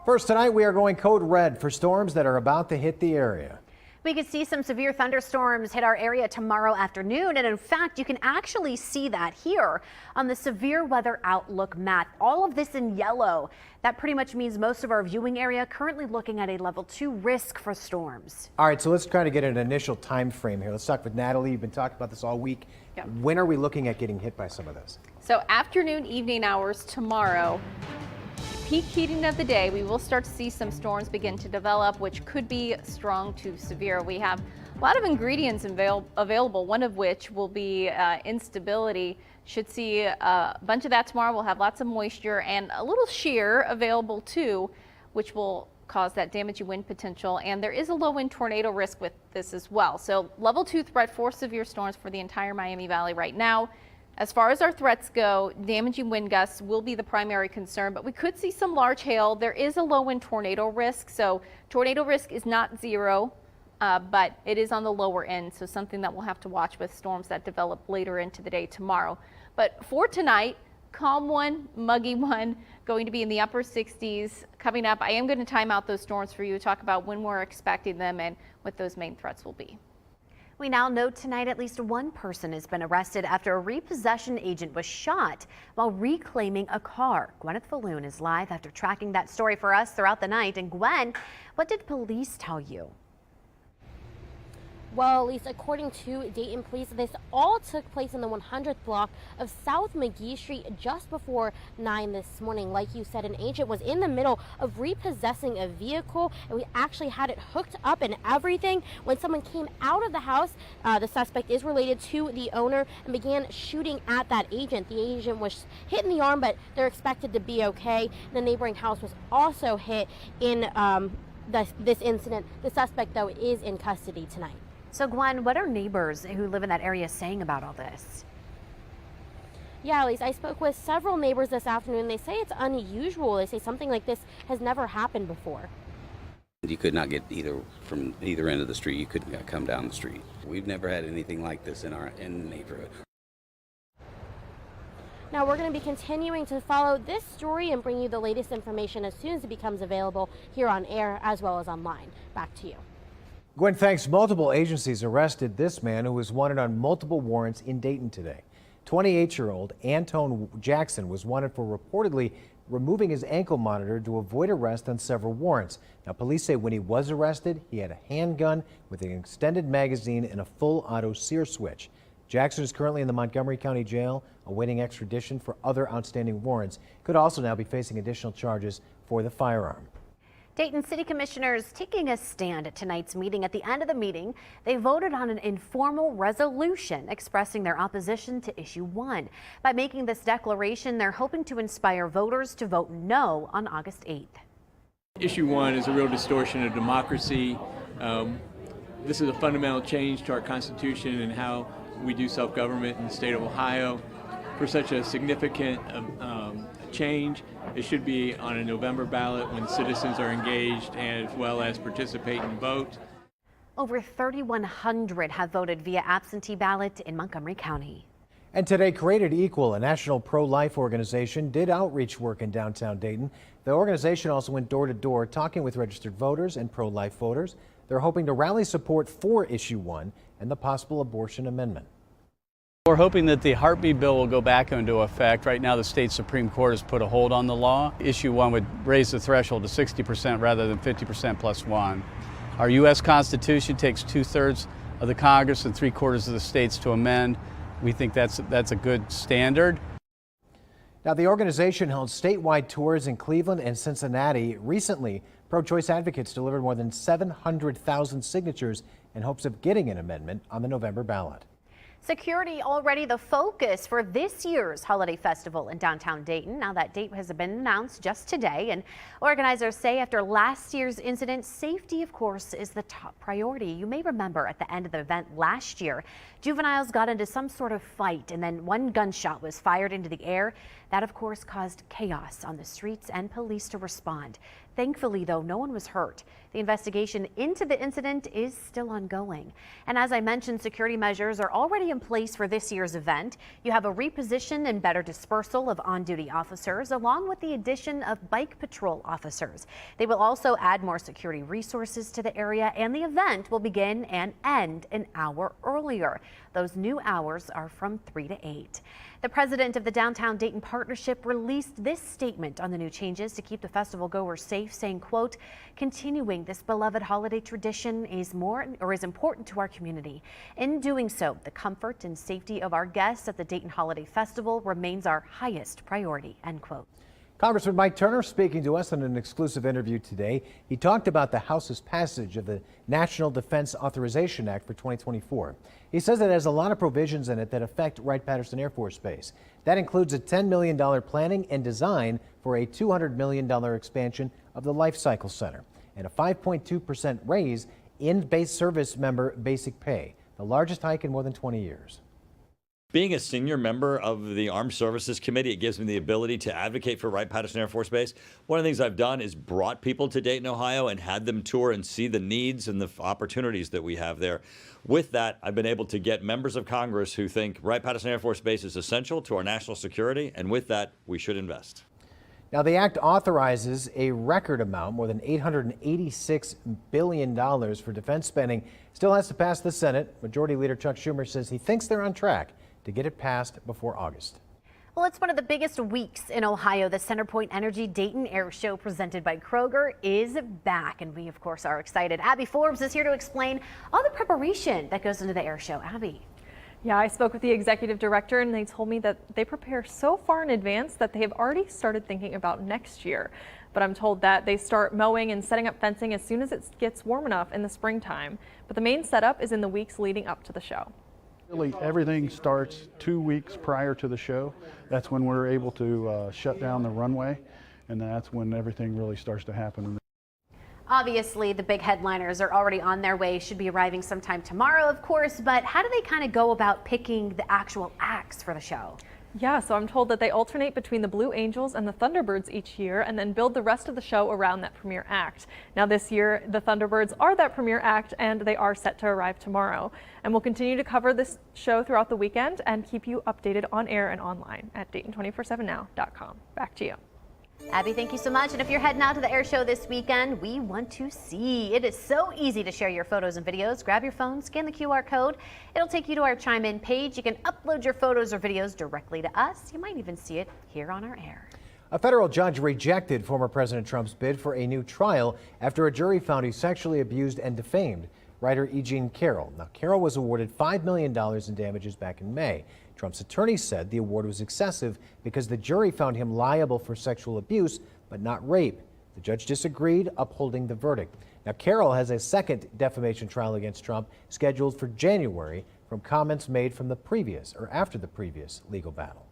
First tonight, we are going code red for storms that are about to hit the area. We could see some severe thunderstorms hit our area tomorrow afternoon. And in fact, you can actually see that here on the severe weather outlook map. All of this in yellow. That pretty much means most of our viewing area currently looking at a level 2 risk for storms. All right, so let's try to get an initial time frame here. Let's talk with Natalie. You've been talking about this all week. Yeah. When are we looking at getting hit by some of this? So afternoon, evening hours tomorrow. Peak heating of the day, we will start to see some storms begin to develop, which could be strong to severe. We have a lot of ingredients available, one of which will be instability. Should see a bunch of that tomorrow. We'll have lots of moisture and a little shear available too, which will cause that damaging wind potential. And there is a low wind tornado risk with this as well. So level 2 threat for severe storms for the entire Miami Valley right now. As far as our threats go, damaging wind gusts will be the primary concern, but we could see some large hail. There is a low wind tornado risk, so tornado risk is not zero, but it is on the lower end, so something that we'll have to watch with storms that develop later into the day tomorrow. But for tonight, calm one, muggy one, going to be in the upper 60s. Coming up, I am going to time out those storms for you to talk about when we're expecting them and what those main threats will be. We now know tonight at least one person has been arrested after a repossession agent was shot while reclaiming a car. Gwyneth Falloon is live after tracking that story for us throughout the night. And Gwen, what did police tell you? Well, at least according to Dayton police, this all took place in the 100th block of South McGee Street just before 9 this morning. Like you said, an agent was in the middle of repossessing a vehicle, and we actually had it hooked up and everything. When someone came out of the house, the suspect is related to the owner and began shooting at that agent. The agent was hit in the arm, but they're expected to be okay. The neighboring house was also hit in this incident. The suspect, though, is in custody tonight. So Gwen, what are neighbors who live in that area saying about all this? Yeah, Elise, I spoke with several neighbors this afternoon. They say it's unusual. They say something like this has never happened before. You could not get from either end of the street. You couldn't come down the street. We've never had anything like this in the neighborhood. Now we're going to be continuing to follow this story and bring you the latest information as soon as it becomes available here on air as well as online. Back to you. Gwen, thanks. Multiple agencies arrested this man who was wanted on multiple warrants in Dayton today. 28-year-old Antone Jackson was wanted for reportedly removing his ankle monitor to avoid arrest on several warrants. Now, police say when he was arrested, he had a handgun with an extended magazine and a full auto sear switch. Jackson is currently in the Montgomery County Jail, awaiting extradition for other outstanding warrants. Could also now be facing additional charges for the firearm. Dayton City Commissioners taking a stand at tonight's meeting. At the end of the meeting, they voted on an informal resolution expressing their opposition to Issue 1. By making this declaration, they're hoping to inspire voters to vote no on August 8th. Issue 1 is a real distortion of democracy. This is a fundamental change to our Constitution and how we do self-government in the state of Ohio. For such a significant change, it should be on a November ballot when citizens are engaged as well as participate and vote. Over 3,100 have voted via absentee ballot in Montgomery County. And today, Created Equal, a national pro-life organization, did outreach work in downtown Dayton. The organization also went door to door talking with registered voters and pro-life voters. They're hoping to rally support for Issue 1 and the possible abortion amendment. We're hoping that the heartbeat bill will go back into effect. Right now, the state Supreme Court has put a hold on the law. Issue 1 would raise the threshold to 60% rather than 50% plus 1. Our U.S. Constitution takes 2/3 of the Congress and 3/4 of the states to amend. We think that's a good standard. Now, the organization held statewide tours in Cleveland and Cincinnati. Recently, pro-choice advocates delivered more than 700,000 signatures in hopes of getting an amendment on the November ballot. Security already the focus for this year's holiday festival in downtown Dayton. Now that date has been announced just today, and organizers say after last year's incident, safety, of course, is the top priority. You may remember at the end of the event last year, juveniles got into some sort of fight and then one gunshot was fired into the air. That, of course, caused chaos on the streets and police to respond. Thankfully, though, no one was hurt. The investigation into the incident is still ongoing. And as I mentioned, security measures are already in place for this year's event. You have a reposition and better dispersal of on-duty officers, along with the addition of bike patrol officers. They will also add more security resources to the area, and the event will begin and end an hour earlier. Those new hours are from 3 to 8. The president of the Downtown Dayton Partnership released this statement on the new changes to keep the festival goers safe, saying, quote, "Continuing this beloved holiday tradition is important to our community. In doing so, the comfort and safety of our guests at the Dayton Holiday Festival remains our highest priority," end quote. Congressman Mike Turner speaking to us in an exclusive interview today. He talked about the House's passage of the National Defense Authorization Act for 2024. He says it has a lot of provisions in it that affect Wright-Patterson Air Force Base. That includes a $10 million planning and design for a $200 million expansion of the Life Cycle Center and a 5.2% raise in base service member basic pay, the largest hike in more than 20 years. Being a senior member of the Armed Services Committee, it gives me the ability to advocate for Wright-Patterson Air Force Base. One of the things I've done is brought people to Dayton, Ohio, and had them tour and see the needs and the opportunities that we have there. With that, I've been able to get members of Congress who think Wright-Patterson Air Force Base is essential to our national security, and with that, we should invest. Now, the act authorizes a record amount, more than $886 billion for defense spending. Still has to pass the Senate. Majority Leader Chuck Schumer says he thinks they're on track to get it passed before August. Well, it's one of the biggest weeks in Ohio. The CenterPoint Energy Dayton Air Show presented by Kroger is back, and we, of course, are excited. Abby Forbes is here to explain all the preparation that goes into the air show. Abby. Yeah, I spoke with the executive director, and they told me that they prepare so far in advance that they have already started thinking about next year. But I'm told that they start mowing and setting up fencing as soon as it gets warm enough in the springtime. But the main setup is in the weeks leading up to the show. Really, everything starts 2 weeks prior to the show. That's when we're able to shut down the runway, and that's when everything really starts to happen. Obviously, the big headliners are already on their way, should be arriving sometime tomorrow, of course, but how do they kind of go about picking the actual acts for the show? Yeah, so I'm told that they alternate between the Blue Angels and the Thunderbirds each year and then build the rest of the show around that premiere act. Now this year, the Thunderbirds are that premiere act and they are set to arrive tomorrow. And we'll continue to cover this show throughout the weekend and keep you updated on air and online at Dayton247now.com. Back to you. Abby, thank you so much. And if you're heading out to the air show this weekend, we want to see. It is so easy to share your photos and videos. Grab your phone, scan the QR code. It'll take you to our Chime In page. You can upload your photos or videos directly to us. You might even see it here on our air. A federal judge rejected former President Trump's bid for a new trial after a jury found he sexually abused and defamed writer E. Jean Carroll. Now, Carroll was awarded $5 million in damages back in May. Trump's attorney said the award was excessive because the jury found him liable for sexual abuse, but not rape. The judge disagreed, upholding the verdict. Now, Carroll has a second defamation trial against Trump scheduled for January from comments made from after the previous legal battle.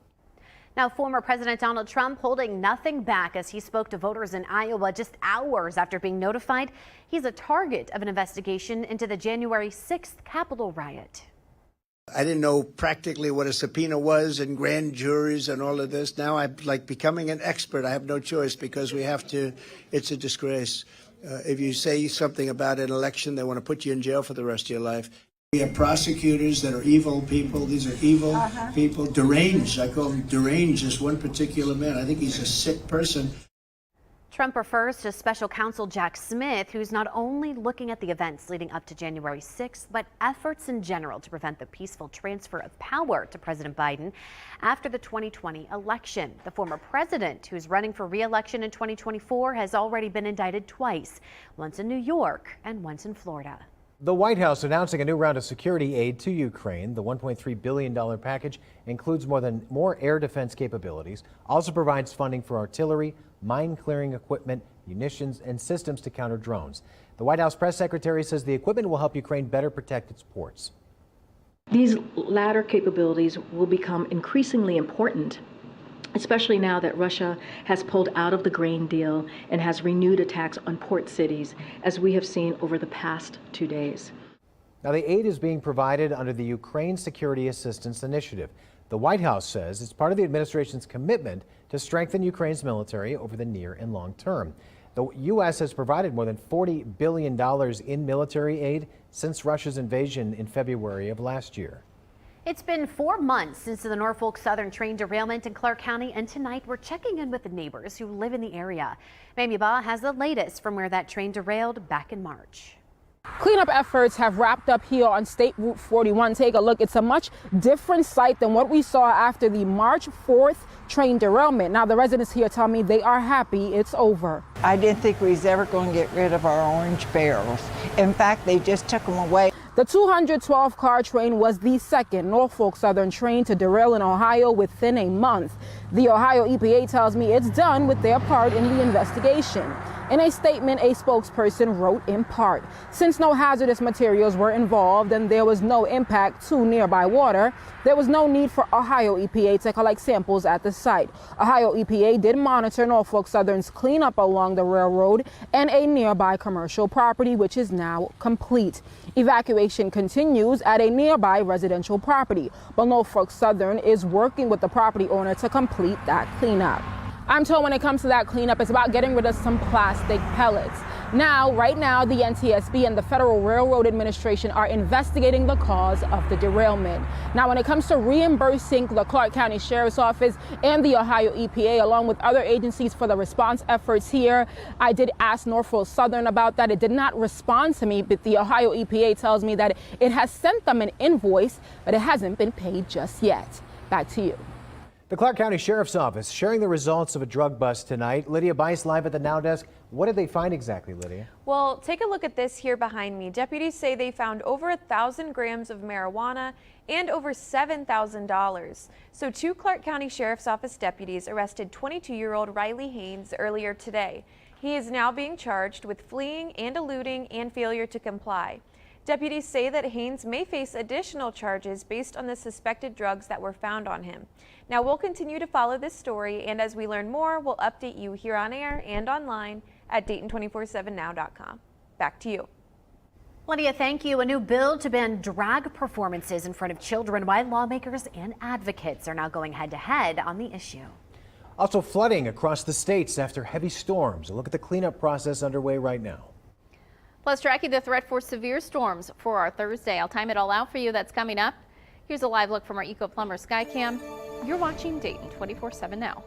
Now, former President Donald Trump holding nothing back as he spoke to voters in Iowa just hours after being notified he's a target of an investigation into the January 6th Capitol riot. I didn't know practically what a subpoena was and grand juries and all of this. Now I'm like becoming an expert. I have no choice because we have to. It's a disgrace. If you say something about an election, they want to put you in jail for the rest of your life. We have prosecutors that are evil people. These are evil people, deranged. I call them deranged, this one particular man. I think he's a sick person. Trump refers to special counsel Jack Smith, who's not only looking at the events leading up to January 6th, but efforts in general to prevent the peaceful transfer of power to President Biden after the 2020 election. The former president, who's running for re-election in 2024, has already been indicted twice, once in New York and once in Florida. The White House announcing a new round of security aid to Ukraine. The $1.3 billion package includes more air defense capabilities, also provides funding for artillery, mine-clearing equipment, munitions, and systems to counter drones. The White House press secretary says the equipment will help Ukraine better protect its ports. These latter capabilities will become increasingly important, especially now that Russia has pulled out of the grain deal and has renewed attacks on port cities, as we have seen over the past 2 days. Now, the aid is being provided under the Ukraine Security Assistance Initiative. The White House says it's part of the administration's commitment to strengthen Ukraine's military over the near and long term. The U.S. has provided more than $40 billion in military aid since Russia's invasion in February of last year. It's been 4 months since the Norfolk Southern train derailment in Clark County, and tonight we're checking in with the neighbors who live in the area. Mamie Ba has the latest from where that train derailed back in March. Cleanup efforts have wrapped up here on State Route 41. Take a look. It's a much different sight than what we saw after the March 4th train derailment. Now, the residents here tell me they are happy it's over. I didn't think we was ever going to get rid of our orange barrels. In fact, they just took them away. The 212-car train was the second Norfolk Southern train to derail in Ohio within a month. The Ohio EPA tells me it's done with their part in the investigation. In a statement, a spokesperson wrote in part, since no hazardous materials were involved and there was no impact to nearby water, there was no need for Ohio EPA to collect samples at the site. Ohio EPA did monitor Norfolk Southern's cleanup along the railroad and a nearby commercial property, which is now complete. Evacuation continues at a nearby residential property, but Norfolk Southern is working with the property owner to complete that cleanup. I'm told when it comes to that cleanup, it's about getting rid of some plastic pellets. Right now, the NTSB and the Federal Railroad Administration are investigating the cause of the derailment. Now, when it comes to reimbursing the Clark County Sheriff's Office and the Ohio EPA, along with other agencies for the response efforts here, I did ask Norfolk Southern about that. It did not respond to me, but the Ohio EPA tells me that it has sent them an invoice, but it hasn't been paid just yet. Back to you. The Clark County Sheriff's Office sharing the results of a drug bust tonight. Lydia Bice live at the Now Desk. What did they find exactly, Lydia? Well, take a look at this here behind me. Deputies say they found over 1,000 grams of marijuana and over $7,000. So 2 Clark County Sheriff's Office deputies arrested 22-year-old Riley Haynes earlier today. He is now being charged with fleeing and eluding and failure to comply. Deputies say that Haynes may face additional charges based on the suspected drugs that were found on him. Now, we'll continue to follow this story, and as we learn more, we'll update you here on air and online at Dayton247now.com. Back to you. Lydia, thank you. A new bill to ban drag performances in front of children, while lawmakers and advocates are now going head-to-head on the issue. Also flooding across the states after heavy storms. A look at the cleanup process underway right now. Plus, tracking the threat for severe storms for our Thursday. I'll time it all out for you. That's coming up. Here's a live look from our Eco Plumber Skycam. You're watching Dayton 24/7 now.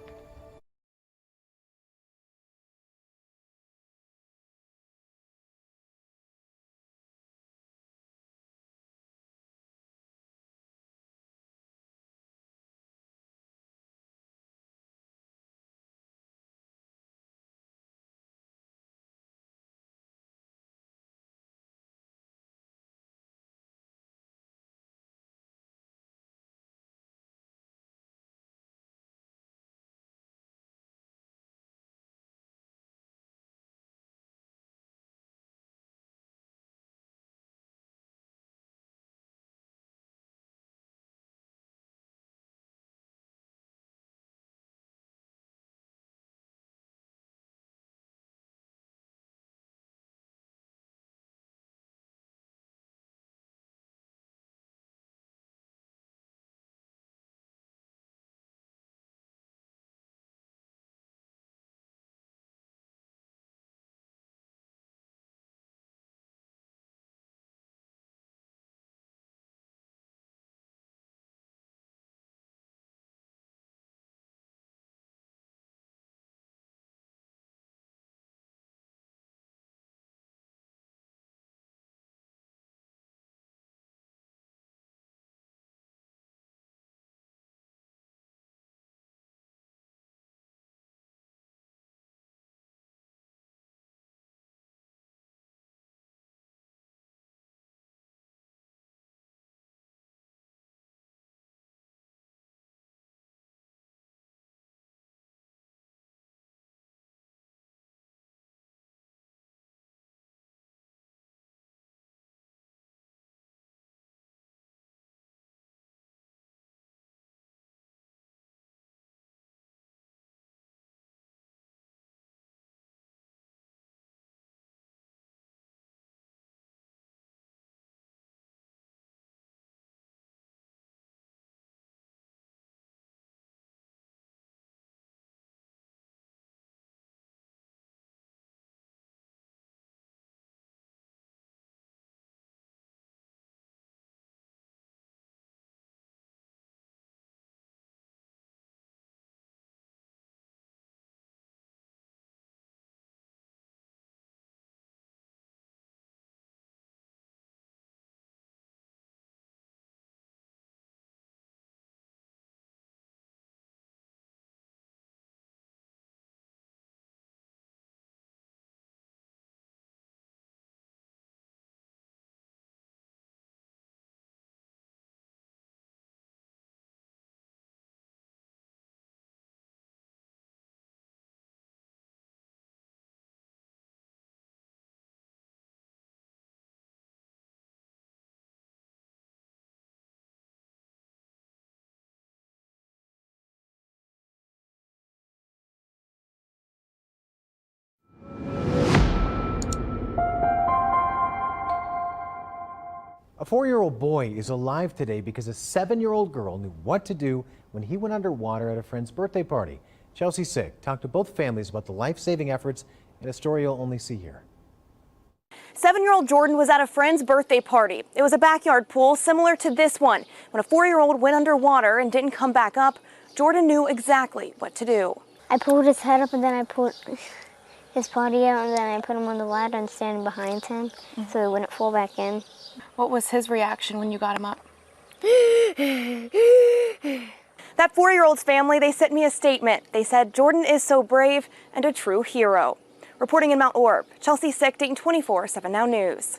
A 4-year-old boy is alive today because a 7-year-old girl knew what to do when he went underwater at a friend's birthday party. Chelsea Sick talked to both families about the life-saving efforts in a story you'll only see here. 7-year-old Jordan was at a friend's birthday party. It was a backyard pool similar to this one. When a 4-year-old went underwater and didn't come back up, Jordan knew exactly what to do. I pulled his head up and then I pulled his body out and then I put him on the ladder and standing behind him so he wouldn't fall back in. What was his reaction when you got him up? That 4-year-old's family, they sent me a statement. They said Jordan is so brave and a true hero. Reporting in Mount Orb, Chelsea Sick, Dayton 24/7 Now News.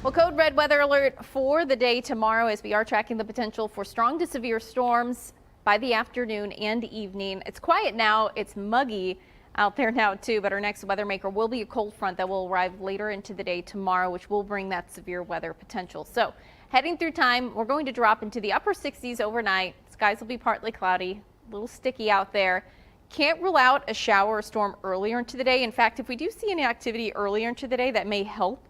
Well, code red weather alert for the day tomorrow as we are tracking the potential for strong to severe storms by the afternoon and evening. It's quiet now. It's muggy out there now too, but our next weather maker will be a cold front that will arrive later into the day tomorrow, which will bring that severe weather potential. So heading through time, we're going to drop into the upper 60s overnight. Skies will be partly cloudy, a little sticky out there. Can't rule out a shower or storm earlier into the day. In fact, if we do see any activity earlier into the day, that may help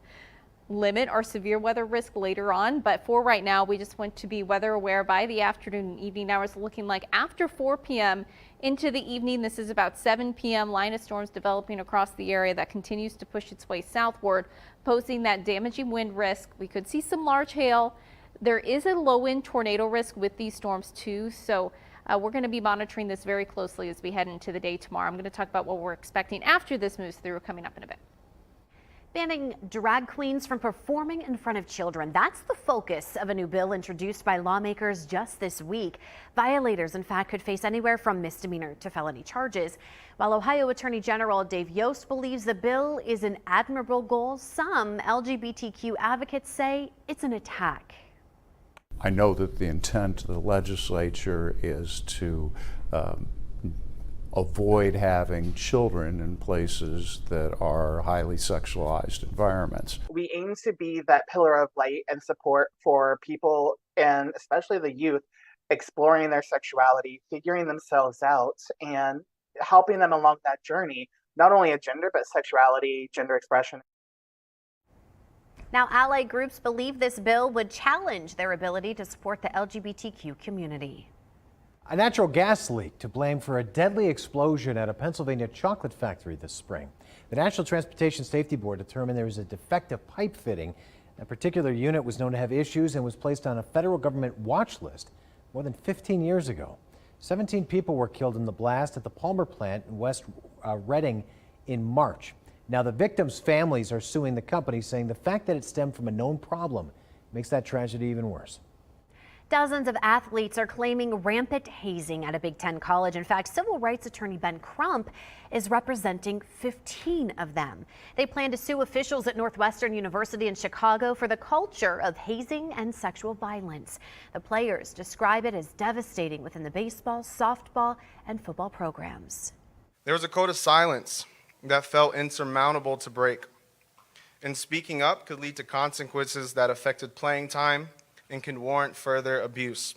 limit our severe weather risk later on. But for right now, we just want to be weather aware by the afternoon and evening hours, looking like after 4 p.m. into the evening. This is about 7 p.m. Line of storms developing across the area that continues to push its way southward, posing that damaging wind risk. We could see some large hail. There is a low wind tornado risk with these storms too. So we're going to be monitoring this very closely as we head into the day tomorrow. I'm going to talk about what we're expecting after this moves through coming up in a bit. Banning drag queens from performing in front of children. That's the focus of a new bill introduced by lawmakers just this week. Violators, in fact, could face anywhere from misdemeanor to felony charges. While Ohio Attorney General Dave Yost believes the bill is an admirable goal, some LGBTQ advocates say it's an attack. I know that the intent of the legislature is to avoid having children in places that are highly sexualized environments. We aim to be that pillar of light and support for people, and especially the youth, exploring their sexuality, figuring themselves out, and helping them along that journey, not only of gender, but sexuality, gender expression. Now, allied groups believe this bill would challenge their ability to support the LGBTQ community. A natural gas leak to blame for a deadly explosion at a Pennsylvania chocolate factory this spring. The National Transportation Safety Board determined there was a defective pipe fitting. That particular unit was known to have issues and was placed on a federal government watch list more than 15 years ago. 17 people were killed in the blast at the Palmer plant in West Reading in March. Now, the victims' families are suing the company, saying the fact that it stemmed from a known problem makes that tragedy even worse. Dozens of athletes are claiming rampant hazing at a Big Ten college. In fact, civil rights attorney Ben Crump is representing 15 of them. They plan to sue officials at Northwestern University in Chicago for the culture of hazing and sexual violence. The players describe it as devastating within the baseball, softball, and football programs. There was a code of silence that felt insurmountable to break, and speaking up could lead to consequences that affected playing time and can warrant further abuse.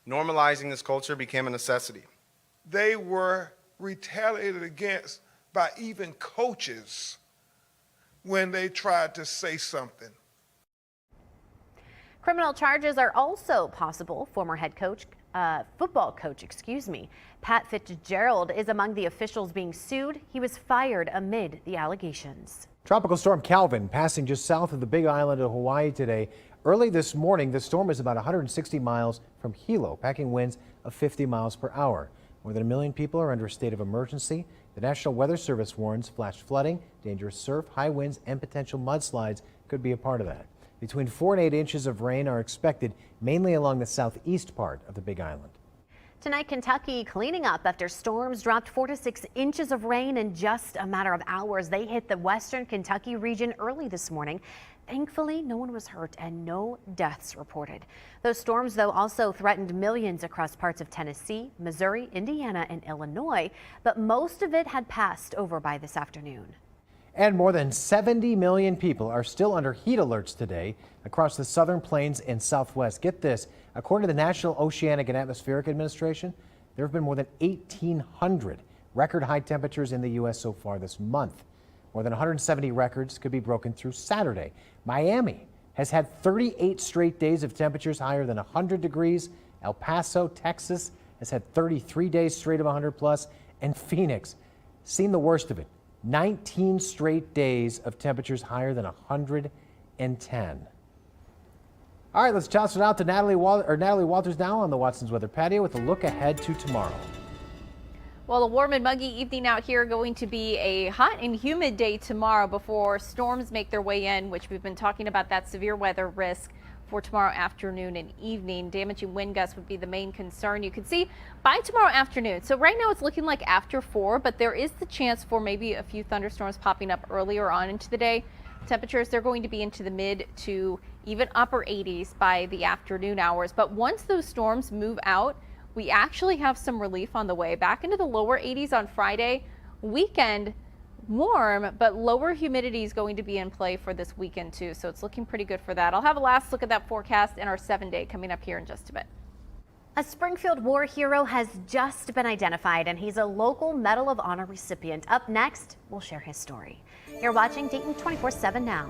Normalizing this culture became a necessity. They were retaliated against by even coaches when they tried to say something. Criminal charges are also possible. Former head coach, football coach, Pat Fitzgerald is among the officials being sued. He was fired amid the allegations. Tropical storm Calvin passing just south of the Big Island of Hawaii today. Early this morning, the storm is about 160 miles from Hilo, packing winds of 50 miles per hour. More than 1 million people are under a state of emergency. The National Weather Service warns flash flooding, dangerous surf, high winds, and potential mudslides could be a part of that. Between 4 and 8 inches of rain are expected, mainly along the southeast part of the Big Island. Tonight, Kentucky cleaning up after storms dropped 4 to 6 inches of rain in just a matter of hours. They hit the western Kentucky region early this morning. Thankfully, no one was hurt and no deaths reported. Those storms, though, also threatened millions across parts of Tennessee, Missouri, Indiana, and Illinois, but most of it had passed over by this afternoon. And more than 70 million people are still under heat alerts today across the southern plains and southwest. Get this, according to the National Oceanic and Atmospheric Administration, there have been more than 1,800 record high temperatures in the U.S. so far this month. More than 170 records could be broken through Saturday. Miami has had 38 straight days of temperatures higher than 100 degrees. El Paso, Texas has had 33 days straight of 100 plus. And Phoenix, seen the worst of it. 19 straight days of temperatures higher than 110. All right, let's toss it out to Natalie Walters now on the Watson's Weather Patio with a look ahead to tomorrow. Well, a warm and muggy evening out here, going to be a hot and humid day tomorrow before storms make their way in, which we've been talking about that severe weather risk for tomorrow afternoon and evening. Damaging wind gusts would be the main concern. You can see by tomorrow afternoon. So right now it's looking like after 4, but there is the chance for maybe a few thunderstorms popping up earlier on into the day. Temperatures, they're going to be into the mid to even upper 80s by the afternoon hours. But once those storms move out, we actually have some relief on the way. Back into the lower 80s on Friday. Weekend, warm, but lower humidity is going to be in play for this weekend too. So it's looking pretty good for that. I'll have a last look at that forecast in our 7-day coming up here in just a bit. A Springfield war hero has just been identified, and he's a local Medal of Honor recipient. Up next, we'll share his story. You're watching Dayton 24/7 now.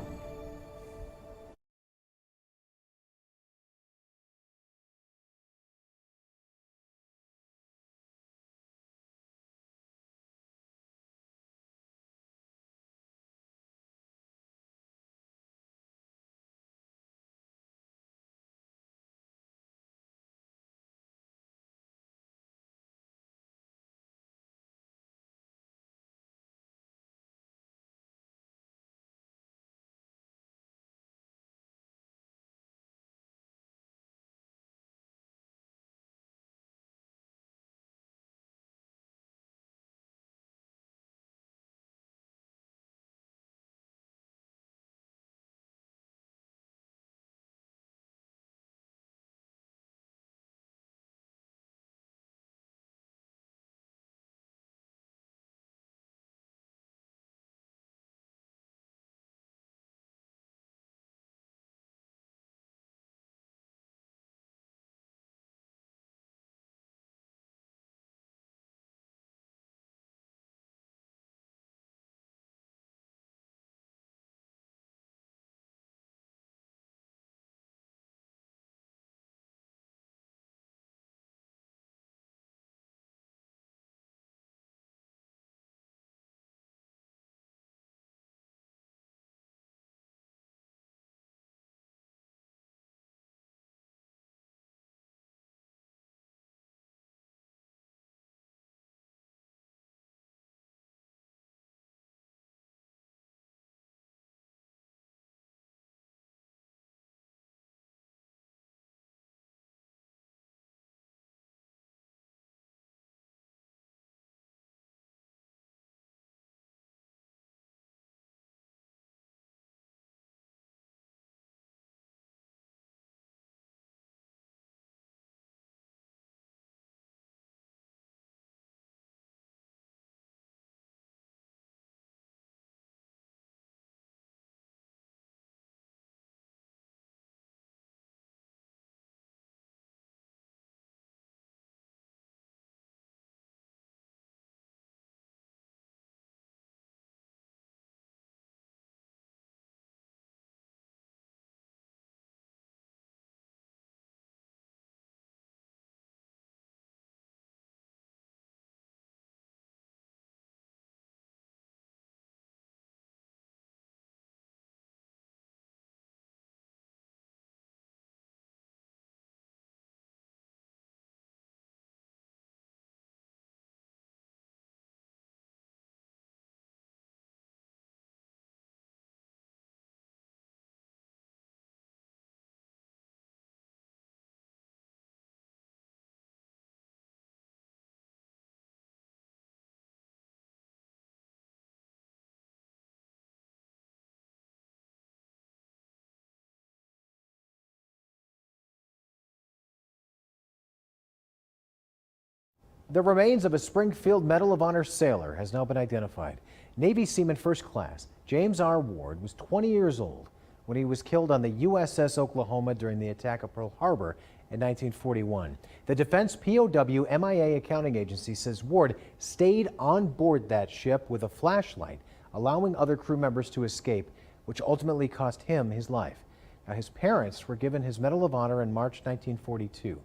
The remains of a Springfield Medal of Honor sailor has now been identified. Navy Seaman First Class James R. Ward was 20 years old when he was killed on the USS Oklahoma during the attack of Pearl Harbor in 1941. The Defense POW MIA accounting agency says Ward stayed on board that ship with a flashlight allowing other crew members to escape, which ultimately cost him his life. Now, his parents were given his Medal of Honor in March 1942.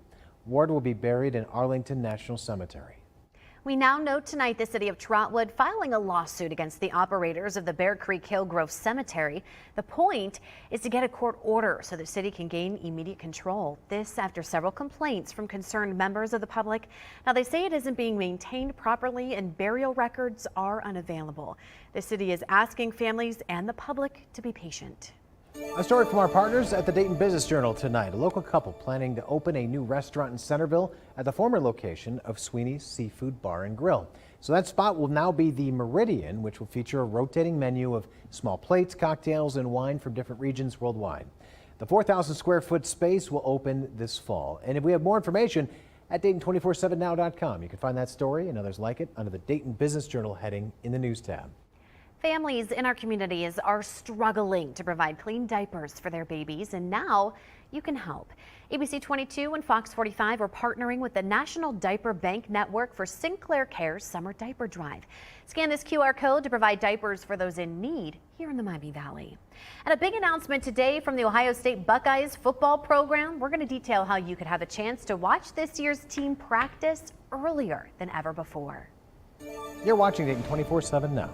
Ward will be buried in Arlington National Cemetery. We now know tonight the city of Trotwood filing a lawsuit against the operators of the Bear Creek Hillgrove Cemetery. The point is to get a court order so the city can gain immediate control. This after several complaints from concerned members of the public. Now, they say it isn't being maintained properly and burial records are unavailable. The city is asking families and the public to be patient. A story from our partners at the Dayton Business Journal tonight. A local couple planning to open a new restaurant in Centerville at the former location of Sweeney's Seafood Bar and Grill. So that spot will now be the Meridian, which will feature a rotating menu of small plates, cocktails, and wine from different regions worldwide. The 4,000 square foot space will open this fall. And if we have more information at Dayton247now.com, you can find that story and others like it under the Dayton Business Journal heading in the News tab. Families in our communities are struggling to provide clean diapers for their babies, and now you can help. ABC 22 and Fox 45 are partnering with the National Diaper Bank Network for Sinclair Care's Summer Diaper Drive. Scan this QR code to provide diapers for those in need here in the Miami Valley. And a big announcement today from the Ohio State Buckeyes football program. We're going to detail how you could have a chance to watch this year's team practice earlier than ever before. You're watching Dayton 24/7 now.